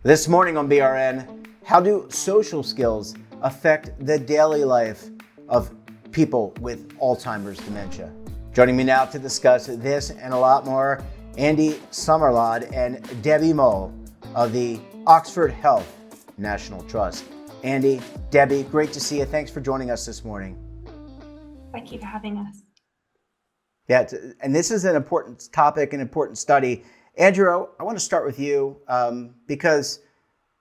This morning on BRN, how do social skills affect the daily life of people with Alzheimer's dementia? Joining me now to discuss this and a lot more, Andy Sommerlad and Debbie Moll of the Oxford Health National Trust. Andy, Debbie, great to see you. Thanks for joining us this morning. Thank you for having us. Yeah, and this is an important topic, an important study. Andrew, I want to start with you because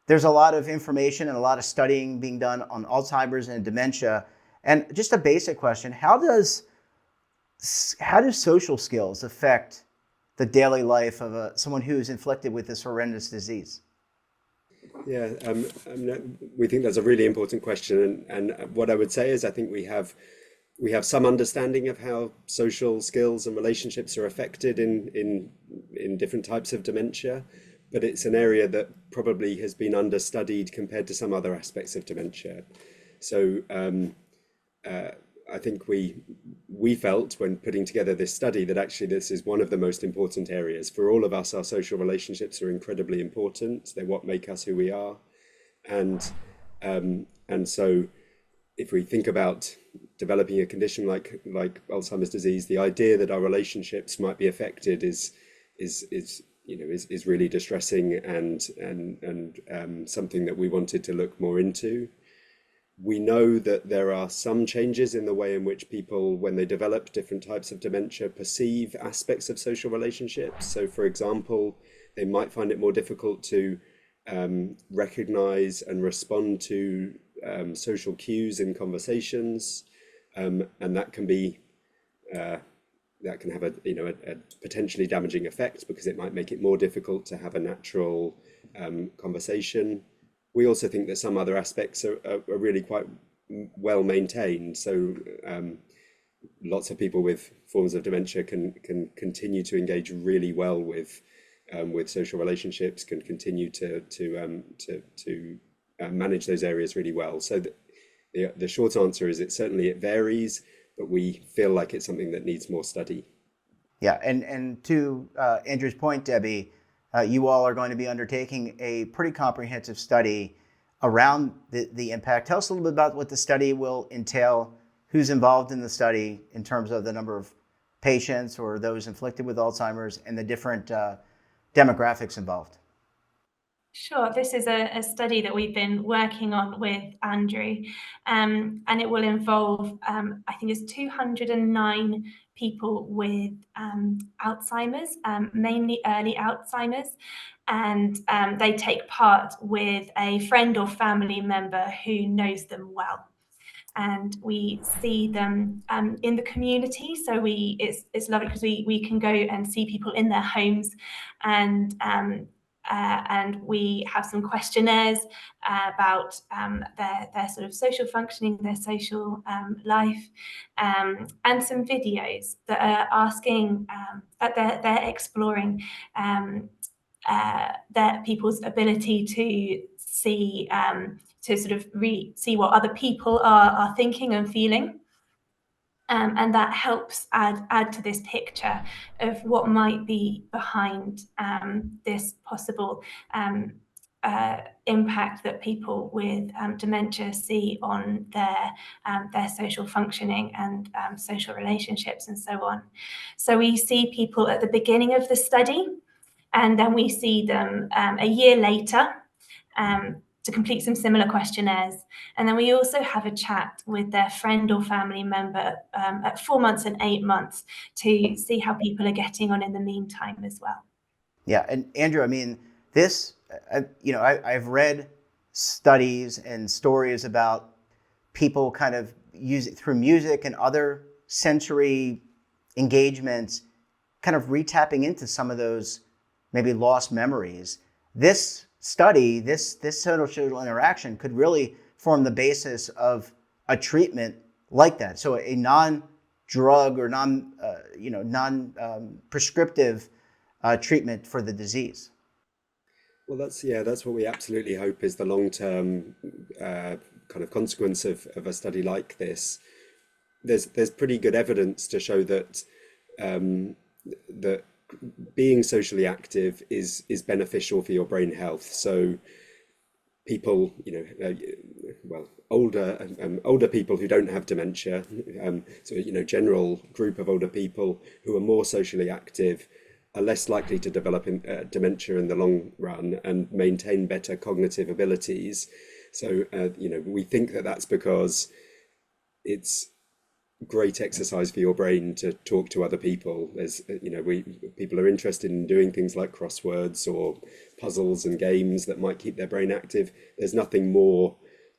there's a lot of information and a lot of studying being done on Alzheimer's and dementia. And just a basic question, how do social skills affect the daily life of someone who is inflicted with this horrendous disease? Yeah, we think that's a really important question. And what I would say is I think we have some understanding of how social skills and relationships are affected in different types of dementia, but it's an area that probably has been understudied compared to some other aspects of dementia. So I think we felt when putting together this study that actually this is one of the most important areas. For all of us, our social relationships are incredibly important. They're what make us who we are. And so if we think about developing a condition like Alzheimer's disease, the idea that our relationships might be affected is really distressing and something that we wanted to look more into. We know that there are some changes in the way in which people, when they develop different types of dementia, perceive aspects of social relationships. So, for example, they might find it more difficult to recognize and respond to social cues in conversations, and that can have a potentially damaging effect because it might make it more difficult to have a natural conversation. We also think that some other aspects are really quite well maintained. So lots of people with forms of dementia can continue to engage really well with social relationships, can continue to manage those areas really well. So the short answer is it varies, but we feel like it's something that needs more study. Yeah, and to Andrew's point, Debbie, you all are going to be undertaking a pretty comprehensive study around the impact. Tell us a little bit about what the study will entail, who's involved in the study in terms of the number of patients or those inflicted with Alzheimer's and the different demographics involved. Sure, this is a study that we've been working on with Andrew, and it will involve, I think it's 209 people with Alzheimer's, mainly early Alzheimer's, and they take part with a friend or family member who knows them well. And we see them in the community, so it's lovely because we can go and see people in their homes, and we have some questionnaires about their sort of social functioning, their social life, and some videos that are asking, they're exploring their people's ability to see, to sort of see what other people are thinking and feeling. And that helps add to this picture of what might be behind this possible impact that people with dementia see on their social functioning and social relationships and so on. So we see people at the beginning of the study, and then we see them a year later to complete some similar questionnaires. And then we also have a chat with their friend or family member at 4 months and 8 months to see how people are getting on in the meantime as well. Yeah, and Andrew, I mean, this, I've read studies and stories about people kind of through music and other sensory engagements, kind of retapping into some of those maybe lost memories. This study, this social interaction could really form the basis of a treatment like that. So a non-drug or non-prescriptive treatment for the disease. Well, that's what we absolutely hope is the long-term kind of consequence of a study like this. There's pretty good evidence to show that being socially active is beneficial for your brain health. So people, well, older people who don't have dementia, so general group of older people who are more socially active are less likely to develop dementia in the long run and maintain better cognitive abilities. So we think that that's because it's great exercise for your brain to talk to other people. There's, people are interested in doing things like crosswords or puzzles and games that might keep their brain active. There's nothing more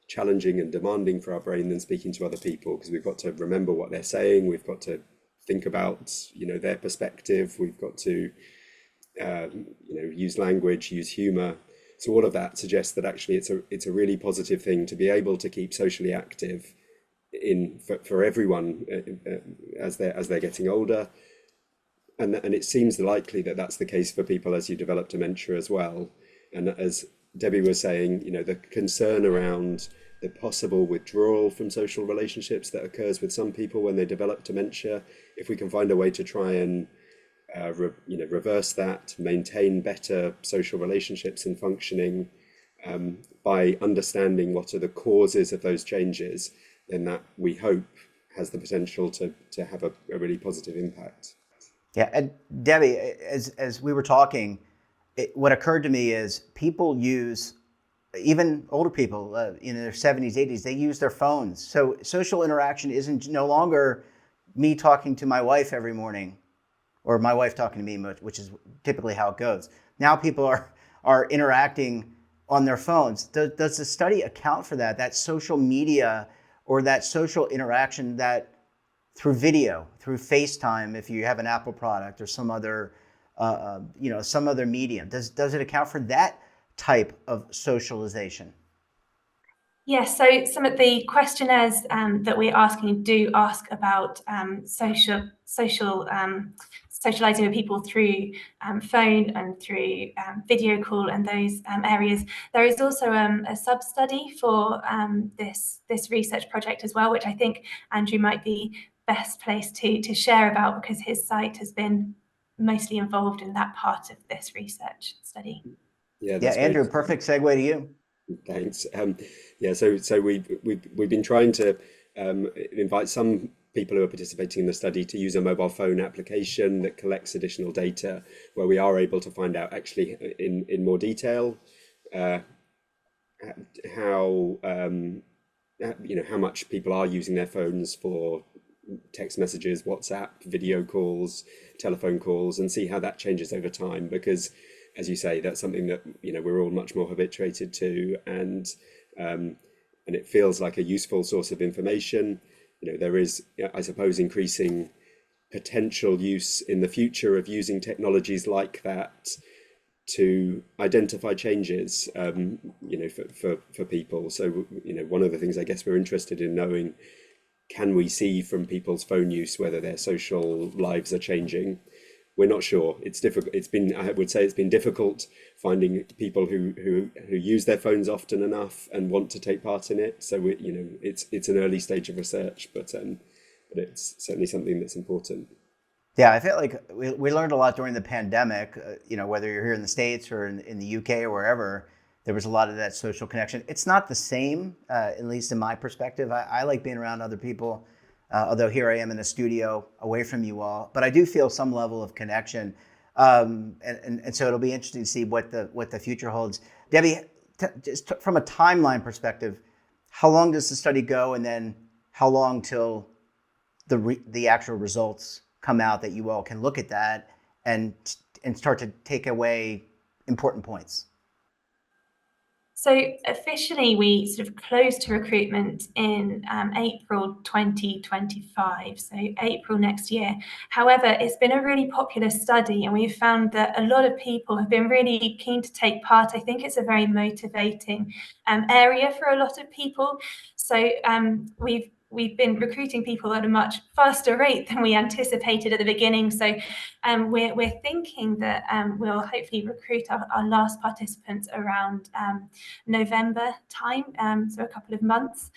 challenging and demanding for our brain than speaking to other people, because we've got to remember what they're saying. We've got to think about, their perspective. We've got to, use language, use humor. So all of that suggests that actually it's a really positive thing to be able to keep socially active for everyone as they're getting older, and it seems likely that that's the case for people as you develop dementia as well. And as Debbie was saying, the concern around the possible withdrawal from social relationships that occurs with some people when they develop dementia, if we can find a way to try and reverse that, maintain better social relationships and functioning by understanding what are the causes of those changes, then that, we hope, has the potential to have a really positive impact. Yeah, and Debbie, as we were talking, what occurred to me is people use, even older people in their 70s, 80s, they use their phones. So social interaction isn't no longer me talking to my wife every morning, or my wife talking to me, which is typically how it goes. Now people are interacting on their phones. Does the study account for that social media or that social interaction that through video, through FaceTime, if you have an Apple product or some other, some other medium? Does it account for that type of socialization? Yes, so some of the questionnaires that we're asking do ask about socializing with people through phone and through video call and those areas. There is also a sub-study for this research project as well, which I think Andrew might be best placed to share about, because his site has been mostly involved in that part of this research study. Yeah, that's Andrew, great. perfect segue to you. Thanks. So we've been trying to invite some people who are participating in the study to use a mobile phone application that collects additional data, where we are able to find out actually in more detail how much people are using their phones for text messages, WhatsApp, video calls, telephone calls, and see how that changes over time. Because, as you say, that's something that we're all much more habituated to, and it feels like a useful source of information. There is, I suppose, increasing potential use in the future of using technologies like that to identify changes, for people. So, one of the things I guess we're interested in knowing, can we see from people's phone use whether their social lives are changing? We're not sure. It's difficult. I would say it's been difficult finding people who use their phones often enough and want to take part in it. So it's an early stage of research, but it's certainly something that's important. Yeah, I feel like we learned a lot during the pandemic. Whether you're here in the States or in the UK or wherever, there was a lot of that social connection. It's not the same, at least in my perspective. I like being around other people. Although here I am in the studio away from you all, but I do feel some level of connection, and so it'll be interesting to see what the future holds. Debbie, just from a timeline perspective, how long does the study go, and then how long till the actual results come out that you all can look at that and start to take away important points? So officially, we sort of closed to recruitment in April 2025, so April next year. However, it's been a really popular study, and we've found that a lot of people have been really keen to take part. I think it's a very motivating area for a lot of people. So we've been recruiting people at a much faster rate than we anticipated at the beginning. So we're thinking that we'll hopefully recruit our last participants around November time, so a couple of months.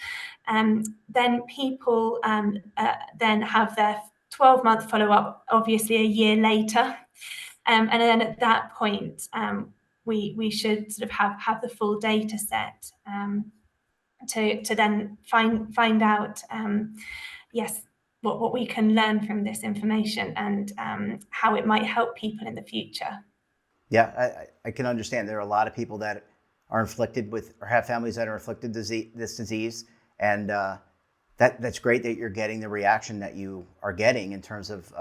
Then people then have their 12-month follow-up, obviously a year later. And then at that point, we should sort of have the full data set to then find out, yes, what we can learn from this information and how it might help people in the future. Yeah, I can understand. There are a lot of people that are inflicted with, or have families that are afflicted with this disease, and that's great that you're getting the reaction that you are getting in terms of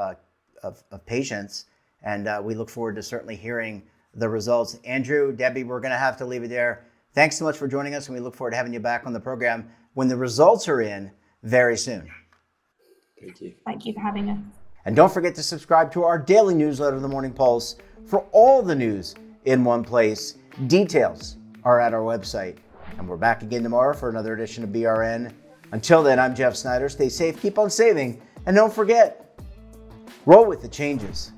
patients, and we look forward to certainly hearing the results. Andrew, Debbie, we're going to have to leave it there. Thanks so much for joining us, and we look forward to having you back on the program when the results are in very soon. Thank you. Thank you for having us. And don't forget to subscribe to our daily newsletter, The Morning Pulse, for all the news in one place. Details are at our website. And we're back again tomorrow for another edition of BRN. Until then, I'm Jeff Snyder. Stay safe, keep on saving, and don't forget, roll with the changes.